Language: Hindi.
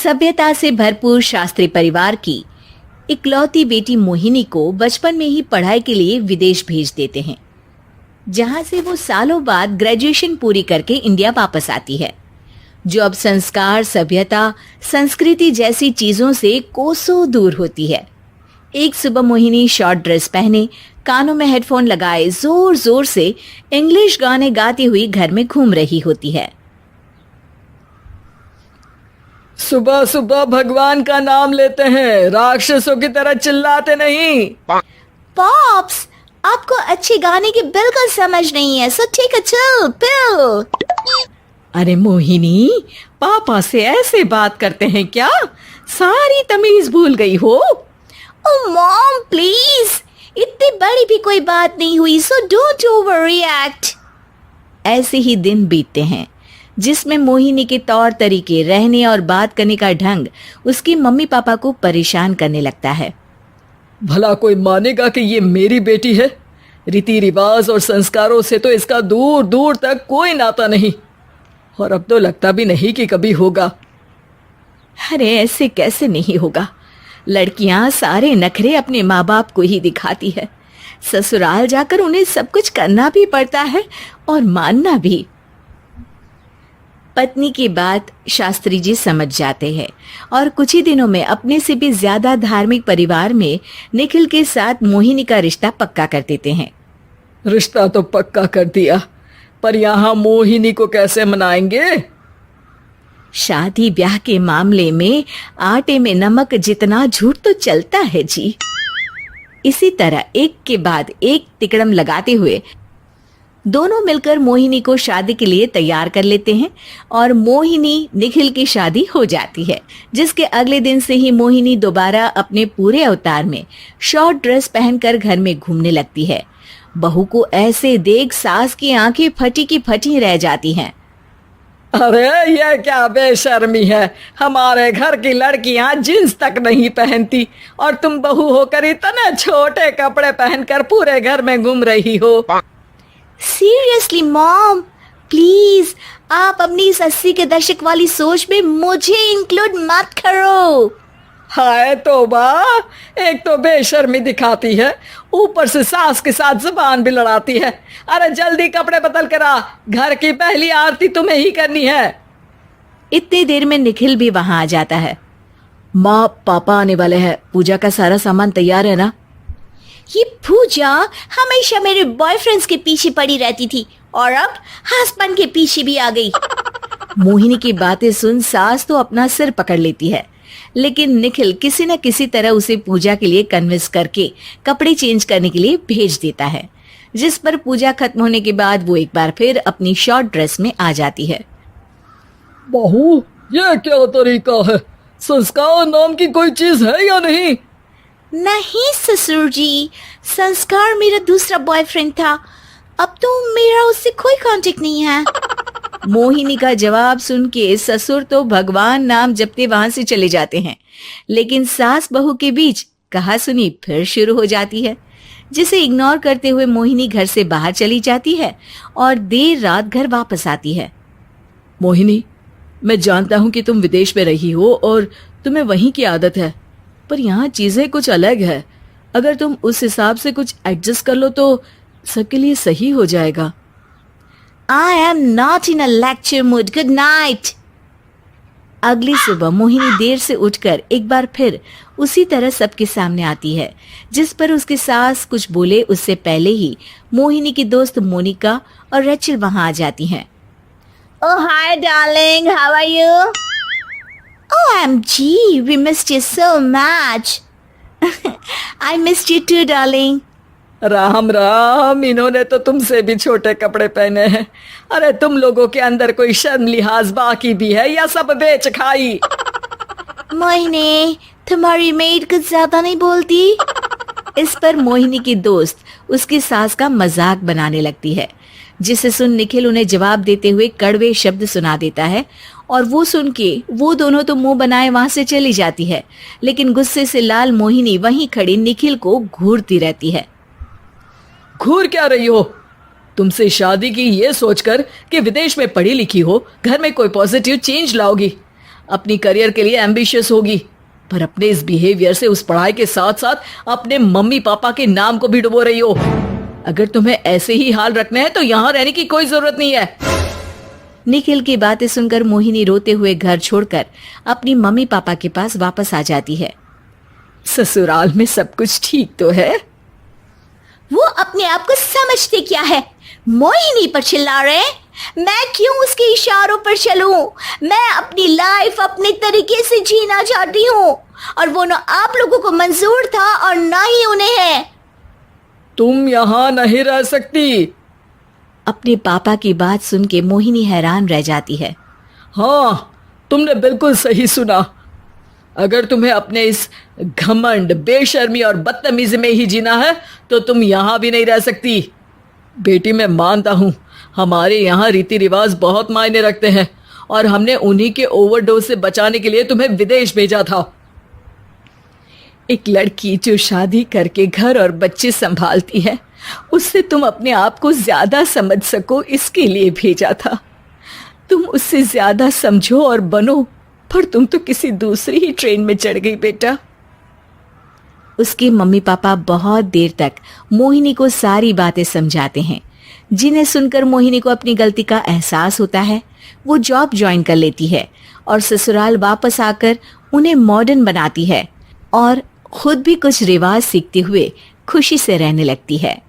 सभ्यता से भरपूर शास्त्री परिवार की इकलौती बेटी मोहिनी को बचपन में ही पढ़ाई के लिए विदेश भेज देते हैं, जहां से वो सालों बाद ग्रेजुएशन पूरी करके इंडिया वापस आती है, जो अब संस्कार, सभ्यता, संस्कृति जैसी चीजों से कोसों दूर होती है। एक सुबह मोहिनी शॉर्ट ड्रेस पहने, कानों में हेडफोन लगाए जोर जोर से इंग्लिश गाने गाती हुई घर में घूम रही होती है। सुबह सुबह भगवान का नाम लेते हैं, राक्षसों की तरह चिल्लाते नहीं। पॉप्स, आपको अच्छे गाने की बिल्कुल समझ नहीं है, so take a chill pill. अरे मोहिनी, पापा से ऐसे बात करते हैं क्या? सारी तमीज भूल गई हो? ओह मॉम प्लीज, इतनी बड़ी भी कोई बात नहीं हुई, सो डोंट ओवर रिएक्ट। ऐसे ही दिन बीतते हैं जिसमें मोहिनी के तौर तरीके, रहने और बात करने का ढंग उसकी मम्मी पापा को परेशान करने लगता है। भला कोई मानेगा कि ये मेरी बेटी है? रीति रिवाज और संस्कारों से तो इसका दूर दूर तक कोई नाता नहीं, और अब तो लगता भी नहीं कि कभी होगा। अरे ऐसे कैसे नहीं होगा? लड़कियां सारे नखरे अपने माँ बाप को ही दिखाती है। ससुराल जाकर उन्हें सब कुछ करना भी पड़ता है और मानना भी। पत्नी की बात शास्त्री जी समझ जाते हैं और कुछ ही दिनों में अपने से भी ज्यादा धार्मिक परिवार में निखिल के साथ मोहिनी का रिश्ता पक्का कर देते हैं। रिश्ता तो पक्का कर दिया, पर यहाँ मोहिनी को कैसे मनाएंगे? शादी ब्याह के मामले में आटे में नमक जितना झूठ तो चलता है जी। इसी तरह एक के बाद एक तिकड़म लगाते हुए दोनों मिलकर मोहिनी को शादी के लिए तैयार कर लेते हैं और मोहिनी निखिल की शादी हो जाती है, जिसके अगले दिन से ही मोहिनी दोबारा अपने पूरे अवतार में शॉर्ट ड्रेस पहनकर घर में घूमने लगती है। बहू को ऐसे देख सास की आंखें फटी की फटी रह जाती हैं। अरे ये क्या बेशर्मी है, हमारे घर की लड़कियां जींस तक नहीं पहनती और तुम बहू होकर इतने छोटे कपड़े पहनकर पूरे घर में घूम रही हो। सीरियसली मॉम, प्लीज आप अपनी इस 80 के दशक वाली सोच में मुझे इंक्लूड मत करो। हाय तौबा, एक तो बेशर्मी दिखाती है, ऊपर से सास के साथ जुबान भी लड़ाती है। अरे जल्दी कपड़े बदल कर आ, घर की पहली आरती तुम्हें ही करनी है। इतनी देर में निखिल भी वहां आ जाता है। माँ, पापा आने वाले हैं, पूजा का सारा सामान तैयार है ना? ये पूजा हमेशा मेरे बॉयफ्रेंड्स के पीछे पड़ी रहती थी और अब हस्बैंड के पीछे भी आ गई। मोहिनी की बातें सुन सास तो अपना सिर पकड़ लेती है, लेकिन निखिल किसी न किसी तरह उसे पूजा के लिए कन्विंस करके कपड़े चेंज करने के लिए भेज देता है, जिस पर पूजा खत्म होने के बाद वो एक बार फिर अपनी शॉर्ट ड्रेस में आ जाती है। बहू, ये क्या तरीका है? संस्कार नाम की कोई चीज है या नहीं? नहीं ससुर जी, संस्कार मेरा दूसरा बॉयफ्रेंड था, अब तो मेरा उससे कोई कांटेक्ट नहीं है। मोहिनी का जवाब सुन के ससुर तो भगवान नाम जपते वहां से चले जाते हैं, लेकिन सास बहू के बीच कहासुनी फिर शुरू हो जाती है, जिसे इग्नोर करते हुए मोहिनी घर से बाहर चली जाती है और देर रात घर वापस आती है। मोहिनी, मैं जानता हूँ कि तुम विदेश में रही हो और तुम्हें वहीं की आदत है, पर यहाँ चीजें कुछ अलग है। अगर तुम उस हिसाब से कुछ एडजस्ट कर लो तो सबके लिए सही हो जाएगा। I am not in a lecture mood. Good night. अगली सुबह मोहिनी देर से उठकर एक बार फिर उसी तरह सबके सामने आती है, जिस पर उसकी सास कुछ बोले उससे पहले ही मोहिनी की दोस्त मोनिका और रेचल वहां आ जाती हैं। Oh hi darling, how are you? OMG, we missed you so much. I missed you too darling. Ram Ram, इन्होंने तो तुमसे भी छोटे कपड़े पहने हैं। अरे तुम लोगों के अंदर कोई शर्म लिहाज बाकी भी है या सब बेच खाई? मोहिनी, तुम्हारी मेड कुछ ज्यादा नहीं बोलती? इस पर मोहिनी की दोस्त उसकी सास का मजाक बनाने लगती है, जिसे सुन निखिल उन्हें जवाब देते हुए कड़वे शब्द सुना देता है और वो सुन के वो दोनों तो मुंह बनाए वहां से चली जाती है, लेकिन गुस्से से लाल मोहिनी वहीं खड़ी निखिल को घूरती रहती है। घूर क्या रही हो? तुमसे शादी की ये सोचकर कि विदेश में पढ़ी लिखी हो, घर में कोई पॉजिटिव चेंज लाओगी। अपनी करियर के एम्बिशियस एम्बिशियस होगी, पर अपने इस बिहेवियर से उस पढ़ाई के साथ साथ अपने मम्मी पापा के नाम को भी डुबो रही हो। अगर तुम्हें ऐसे ही हाल रखना है तो यहाँ रहने की कोई जरूरत नहीं है। निखिल की बातें सुनकर मोहिनी रोते हुए घर छोड़कर अपनी मम्मी पापा के पास वापस आ जाती है। ससुराल में सब कुछ ठीक तो है? वो अपने आप को समझते क्या है? मोहिनी पर चिल्ला रहे हैं? मैं क्यों उसके इशारों पर चलूं? मैं अपनी लाइफ अपने तरीके से जीना चाहती हूँ और वो ना आप लोगों को मंजूर था और ना ही उन्हें है। तुम यहाँ नहीं रह सकती। अपने पापा की बात सुन के मोहिनी हैरान रह जाती है। हाँ, तुमने बिल्कुल सही सुना। अगर तुम्हें अपने इस घमंड, बेशर्मी और बदतमीजी में ही जीना है तो तुम यहाँ भी नहीं रह सकती। बेटी, मैं मानता हूँ हमारे यहाँ रीति रिवाज बहुत मायने रखते हैं और हमने उन्हीं के ओवरडोज से बचाने के लिए तुम्हें विदेश भेजा था। एक लड़की जो शादी करके घर और बच्चे संभालती है, उससे तुम अपने आप को ज्यादा समझ सको इसके लिए भेजा था। तुम उससे ज्यादा समझो और बनो, पर तुम तो किसी दूसरी ही ट्रेन में चढ़ गई बेटा। उसके मम्मी पापा बहुत देर तक मोहिनी को सारी बातें समझाते हैं, जिन्हें सुनकर मोहिनी को अपनी गलती का एहसास होता है। वो जॉब ज्वाइन कर लेती है और ससुराल वापस आकर उन्हें मॉडर्न बनाती है और खुद भी कुछ रिवाज सीखते हुए खुशी से रहने लगती है।